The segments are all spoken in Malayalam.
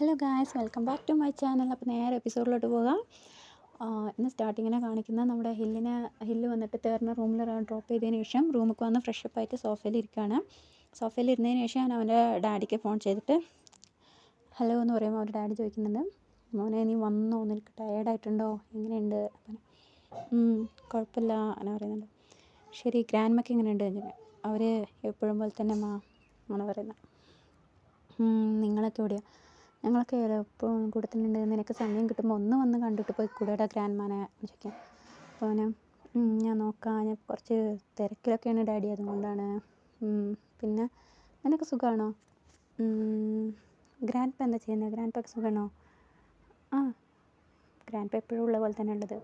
Hello guys, welcome back to my channel. അപ്പോൾ നേരെ എപ്പിസോഡിലോട്ട് പോകാം. ഇന്ന് സ്റ്റാർട്ടിങ്ങിനെ കാണിക്കുന്ന നമ്മുടെ ഹില്ല് വന്നിട്ട് തേർന്ന റൂമിൽ ഡ്രോപ്പ് ചെയ്തതിന് ശേഷം റൂമിൽ വന്ന് ഫ്രഷപ്പ് ആയിട്ട് സോഫയിൽ ഇരിക്കുകയാണ്. സോഫയിൽ ഇരുന്നതിന് ശേഷം ഞാൻ അവൻ്റെ ഡാഡിക്ക് ഫോൺ ചെയ്തിട്ട് ഹലോ എന്ന് പറയുമ്പോൾ അവൻ്റെ ഡാഡി ചോദിക്കുന്നുണ്ട്, മോനെ നീ വന്നോ, നിനക്ക് ടയേർഡായിട്ടുണ്ടോ, എങ്ങനെയുണ്ട്? കുഴപ്പമില്ല അങ്ങനെ പറയുന്നുണ്ട്. ശരി, ഗ്രാൻഡ്മക്ക് എങ്ങനെയുണ്ട്? അവർ എപ്പോഴും പോലെ തന്നെ അങ്ങനെ പറയുന്നത്. നിങ്ങളൊക്കെ എവിടെയാണ്? ഞങ്ങളൊക്കെ എപ്പോഴും കൊടുത്തിട്ടുണ്ട്, നിനക്ക് സമയം കിട്ടുമ്പോൾ ഒന്ന് വന്ന് കണ്ടിട്ട് പോയി കൂടെയുടെ ഗ്രാൻഡ്മാനെ ചോദിക്കാം. അപ്പോൾ അവന് ഞാൻ നോക്കാം, ഞാൻ കുറച്ച് തിരക്കിലൊക്കെയാണ് ഡാഡി, അതുകൊണ്ടാണ്. പിന്നെ നിനക്ക് സുഖമാണോ? ഗ്രാൻഡ് പ എന്താ ചെയ്യുന്നത്? ഗ്രാൻഡ് പക്ക് സുഖമാണോ? ഗ്രാൻഡ് പ എപ്പോഴും ഉള്ള പോലെ തന്നെ ഉള്ളത്.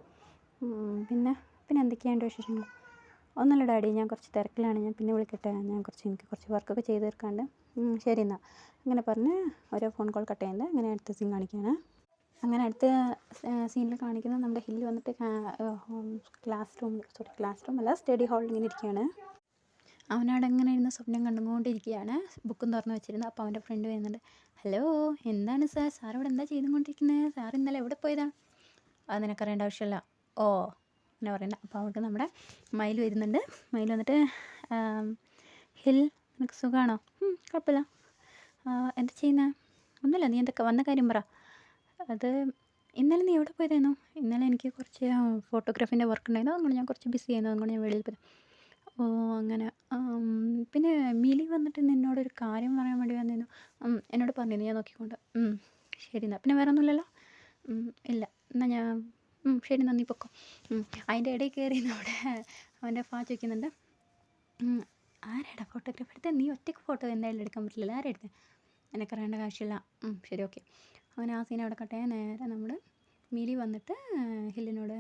പിന്നെ എന്തൊക്കെയാണ് വിശേഷങ്ങൾ? ഒന്നുമില്ല ഡാഡി, ഞാൻ കുറച്ച് തിരക്കിലാണ്, ഞാൻ പിന്നെ വിളിക്കട്ടെ, എനിക്ക് കുറച്ച് വർക്കൊക്കെ ചെയ്ത് തീർക്കാണ്ട്. ശരി എന്നാൽ അങ്ങനെ പറഞ്ഞ് ഓരോ ഫോൺ കോൾ കട്ട് ചെയ്യുന്നത്. അങ്ങനെ അടുത്ത സീൻ കാണിക്കുകയാണ്. അങ്ങനെ അടുത്ത സീനിൽ കാണിക്കുന്നത് നമ്മുടെ ഹില്ല് വന്നിട്ട് ക്ലാസ് റൂം അല്ല, സ്റ്റഡി ഹാളിൽ ഇങ്ങനെ ഇരിക്കുകയാണ്. അവനവിടെ എങ്ങനെ ഇരുന്ന് സ്വപ്നം കണ്ടുകൊണ്ടിരിക്കുകയാണ്, ബുക്കും തുറന്ന് വെച്ചിരുന്നു. അപ്പോൾ അവൻ്റെ ഫ്രണ്ട് വരുന്നുണ്ട്. ഹലോ, എന്താണ് സാർ ഇവിടെ എന്താ ചെയ്തുകൊണ്ടിരിക്കുന്നത്? സാർ ഇന്നലെ എവിടെ പോയതാണ്? അത് നിനക്കറിയേണ്ട ആവശ്യമില്ല. ഓ അങ്ങനെ പറയുന്നത്. അപ്പോൾ അവർക്ക് നമ്മുടെ മയിൽ വരുന്നുണ്ട്. മയിൽ വന്നിട്ട് ഹിൽ നിനക്ക് സുഖമാണോ? കുഴപ്പമില്ല. എന്താ ചെയ്യുന്നത്? ഒന്നുമില്ല, നീ എന്തൊക്കെ വന്ന കാര്യം പറ. അത് ഇന്നലെ നീ എവിടെ പോയതായിരുന്നു? ഇന്നലെ എനിക്ക് കുറച്ച് ഫോട്ടോഗ്രാഫിൻ്റെ വർക്ക് ഉണ്ടായിരുന്നു, അതുകൊണ്ട് ഞാൻ കുറച്ച് ബിസി ആയിരുന്നു, അതുകൊണ്ട് ഞാൻ വെളിയിൽ പോയത്. ഓ അങ്ങനെ. പിന്നെ മിലി വന്നിട്ട് നിന്നോടൊരു കാര്യം പറയാൻ വേണ്ടി വന്നിരുന്നു. എന്നോട് പറഞ്ഞിരുന്നു, ഞാൻ നോക്കിക്കൊണ്ട്. ശരി എന്നാൽ പിന്നെ വേറെ ഒന്നുമില്ലല്ലോ? ഇല്ല, എന്നാൽ ഞാൻ ശരി എന്നാൽ നീ പൊക്കോ. അതിൻ്റെ ഇടയിൽ കയറി അവിടെ അവൻ്റെ ചോദിക്കുന്നുണ്ട്, ആരാടാ ഫോട്ടോഗ്രാഫർ എടുത്തത്? നീ ഒറ്റയ്ക്ക് ഫോട്ടോ എന്തായാലും എടുക്കാൻ പറ്റില്ല, ആരാ എടുത്തത്? എനിക്കറിയേണ്ട ആവശ്യമില്ല. ശരി, ഓക്കെ. അങ്ങനെ ആ സീൻ അവിടെ കട്ടെ. നേരെ നമ്മൾ മിലി വന്നിട്ട് ഹില്ലിനോട്,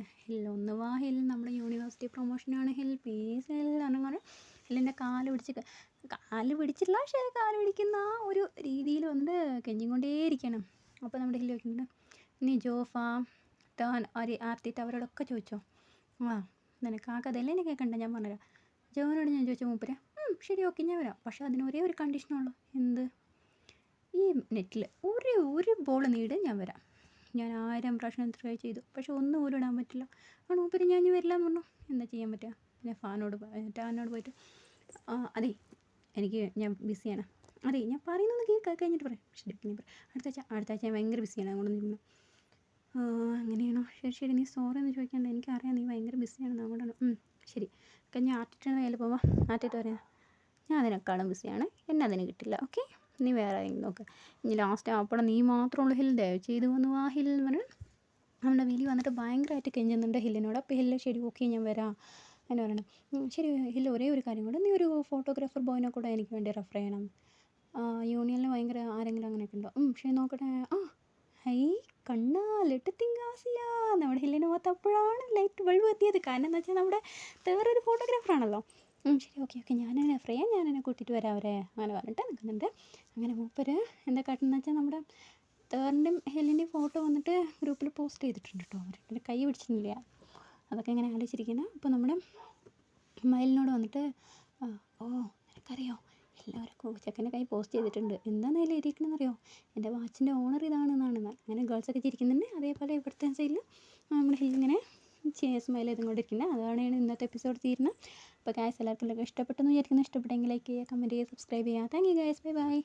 ഒന്ന് വാ ഹിൽ, നമ്മുടെ യൂണിവേഴ്സിറ്റി പ്രൊമോഷനാണ് ഹിൽ, പ്ലീസ് ഹിൽ അങ്ങനെ ഹില്ലിൻ്റെ കാല് പിടിച്ചിട്ടില്ല, പക്ഷേ കാല് പിടിക്കുന്ന ആ ഒരു രീതിയിൽ വന്നിട്ട് കെഞ്ചിക്കൊണ്ടേയിരിക്കണം. അപ്പോൾ നമ്മുടെ ഹില്ല് ചോദിക്കുന്നുണ്ട്, നീ ജോഫ ടേൺ ആർത്തിട്ട് അവരോടൊക്കെ ചോദിച്ചോ? നിനക്ക് ആ കഥയല്ലേ എനിക്ക് കേൾക്കണ്ട, ഞാൻ പറഞ്ഞുതരാം. ജോനോട് ഞാൻ ചോദിച്ചു, മൂപ്പര് ശരി ഓക്കെ ഞാൻ വരാം, പക്ഷേ അതിന് ഒരേ ഒരു കണ്ടീഷനുള്ളൂ. എന്ത്? ഈ നെറ്റിൽ ഒരു ബോൾ നീട്, ഞാൻ വരാം. ഞാൻ 1000 പ്രാവശ്യം ട്രൈ ചെയ്തു, പക്ഷെ ഒന്നും പോലും ഇടാൻ പറ്റില്ല. മൂപ്പര് ഞാൻ വരില്ല എന്ന് പറഞ്ഞു. എന്താ ചെയ്യാൻ പറ്റുക? പിന്നെ ടാനോട് പോയിട്ട് അതെ ഞാൻ ബിസിയാണ്. അതെ ഞാൻ പറയുന്നത് കഴിഞ്ഞിട്ട് പറയാം. ശരി പിന്നെ അടുത്ത ആഴ്ച ഞാൻ ഭയങ്കര ബിസിയാണ്, അതുകൊണ്ടൊന്നും പറഞ്ഞു. അങ്ങനെയാണോ? ശരി നീ സോറി എന്ന് ചോദിക്കാണ്ട്, എനിക്കറിയാം നീ ഭയങ്കര ബിസിയാണെന്ന്, അതുകൊണ്ടാണ്. ശരി കഴിഞ്ഞ ആർട്ടിട്ടാണ് കയ്യിൽ പോവാം. ആർട്ടിട്ട് പറയാം, ഞാൻ അതിനേക്കാളും ബിസിയാണ്, എന്നെ അതിന് കിട്ടില്ല, ഓക്കെ? നീ വേറെ നോക്ക്. ഇനി ലാസ്റ്റ് അപ്പോൾ നീ മാത്രമുള്ള ഹിൽ, ദയവ് ചെയ്ത് വന്നു ആ ഹിൽ എന്ന് പറഞ്ഞു. നമ്മുടെ വിലി വന്നിട്ട് ഭയങ്കരമായിട്ട് കെഞ്ചുന്നുണ്ട് ഹില്ലിനോട്. അപ്പോൾ ഹില്ല് ശരി ഓക്കെ ഞാൻ വരാം എന്ന് പറയണം. ശരി ഹില്ല്, ഒരേ ഒരു കാര്യം കൂടെ, നീ ഒരു ഫോട്ടോഗ്രാഫർ ബോയിനെ കൂടെ എനിക്ക് വേണ്ടി റെഫർ ചെയ്യണം. യൂണിയനിൽ ഭയങ്കര ആരെങ്കിലും അങ്ങനെയൊക്കെ ഉണ്ടോ? ശരി നോക്കട്ടെ. ഹൈ കണ്ണാലിട്ട് തിങ്കാസിയ, നമ്മുടെ ഹില്ലിന് മുഖത്ത് അപ്പോഴാണ് ലൈറ്റ് ബൾബ് എത്തിയത്. കാരണം എന്താ വെച്ചാൽ നമ്മുടെ വേറൊരു ഫോട്ടോഗ്രാഫറാണല്ലോ. ശരി ഓക്കെ ഞാൻ റെഫർ ചെയ്യാം, ഞാൻ എന്നെ കൂട്ടിയിട്ട് വരാം അവരെ അങ്ങനെ പറഞ്ഞിട്ട് നിൽക്കുന്നുണ്ട്. അങ്ങനെ മൂപ്പര് എന്താ കാട്ടുന്നത് വെച്ചാൽ നമ്മുടെ തേറിൻ്റെയും ഹെല്ലിൻ്റെയും ഫോട്ടോ വന്നിട്ട് ഗ്രൂപ്പിൽ പോസ്റ്റ് ചെയ്തിട്ടുണ്ട് കേട്ടോ. അവരുടെ കൈ പിടിച്ചിട്ടില്ല, അതൊക്കെ ഇങ്ങനെ ആലോചിച്ചിരിക്കുന്നത്. അപ്പോൾ നമ്മുടെ മയിലിനോട് വന്നിട്ട് നിനക്കറിയോ എല്ലാവർക്കും ചെക്കൻ്റെ കൈ പോസ്റ്റ് ചെയ്തിട്ടുണ്ട്, എന്താണെന്ന് അതിൽ എഴുതിയിരിക്കണമെന്നറിയോ? എൻ്റെ വാച്ചിൻ്റെ ഓണർ ഇതാണെന്നാണ്. അങ്ങനെ ഗേൾസൊക്കെ ചിരിക്കുന്നുണ്ട്. അതേപോലെ ഇവിടുത്തെ സൈഡിൽ നമ്മുടെ ഹില്ലിങ്ങനെ സ്മൈൽ ചെയ്തുകൊണ്ടിരിക്കുന്നത്. അതാണ് ഇന്നത്തെ എപ്പിസോഡ് തീരുന്നത്. അപ്പോൾ ഗായ്സ് എല്ലാവർക്കും ഇഷ്ടപ്പെട്ടെന്ന് വിചാരിക്കുന്നു. ഇഷ്ടപ്പെട്ടെങ്കിൽ ലൈക്ക് ചെയ്യുക, കമൻറ്റ് ചെയ്യുക, സബ്സ്ക്രൈബ് ചെയ്യുക. Thank you guys, bye bye.